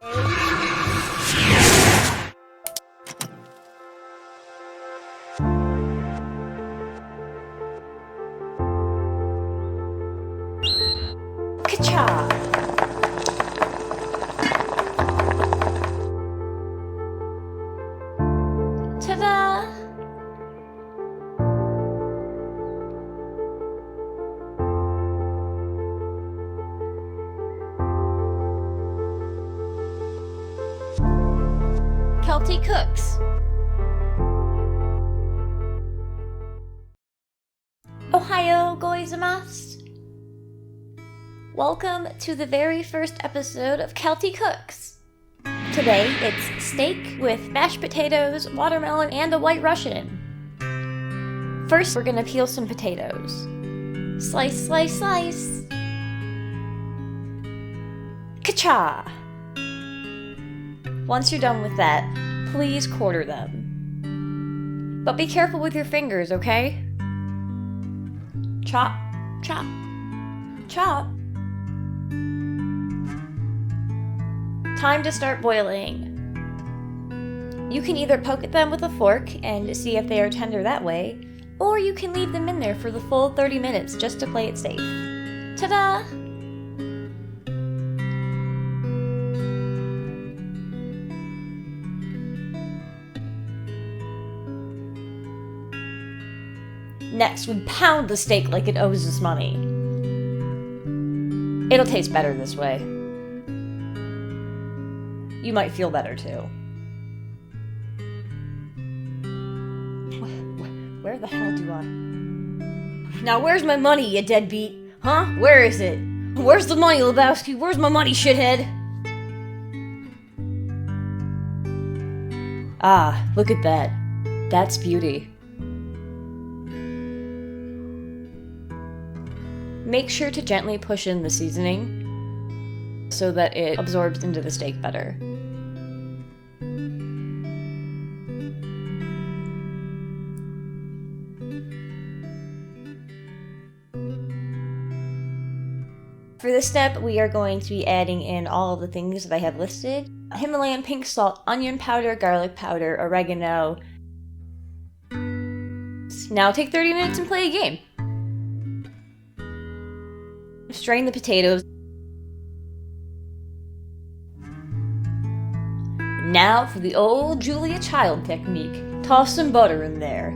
Ka-cha! Ta-da! Celty cooks. Ohio gozaimasu. Welcome to the very first episode of Celty Cooks. Today, it's steak with mashed potatoes, watermelon, and a white Russian. First, we're gonna peel some potatoes. Slice, slice, slice. Ka-cha! Once you're done with that, please quarter them. But be careful with your fingers, okay? Chop, chop, chop. Time to start boiling. You can either poke at them with a fork and see if they are tender that way, or you can leave them in there for the full 30 minutes just to play it safe. Ta-da! Next, we pound the steak like it owes us money. It'll taste better this way. You might feel better too. Where the hell do I... Now where's my money, you deadbeat? Huh? Where is it? Where's the money, Lebowski? Where's my money, shithead? Ah, look at that. That's beauty. Make sure to gently push in the seasoning so that it absorbs into the steak better. For this step, we are going to be adding in all of the things that I have listed. Himalayan pink salt, onion powder, garlic powder, oregano. Now take 30 minutes and play a game. Strain the potatoes. Now for the old Julia Child technique. Toss some butter in there.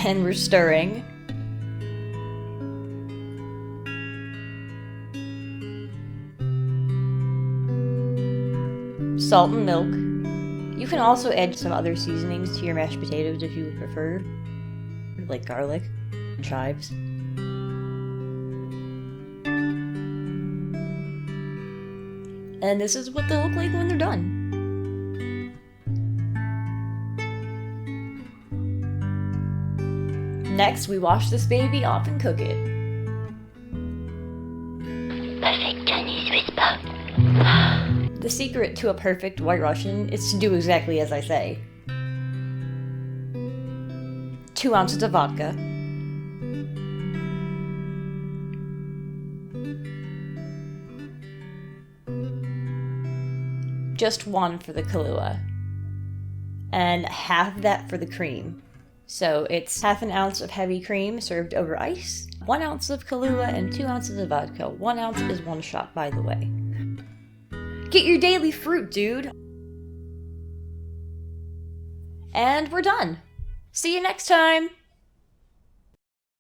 And we're stirring. Salt and milk. You can also add some other seasonings to your mashed potatoes if you would prefer, like garlic and chives. And this is what they'll look like when they're done. Next, we wash this baby off and cook it. Perfect Chinese whisper. The secret to a perfect white Russian is to do exactly as I say. 2 ounces of vodka. Just 1 for the Kahlua. And half that for the cream. So it's half an ounce of heavy cream served over ice, 1 ounce of Kahlua, and 2 ounces of vodka. 1 ounce is 1 shot, by the way. Get your daily fruit, dude! And we're done. See you next time!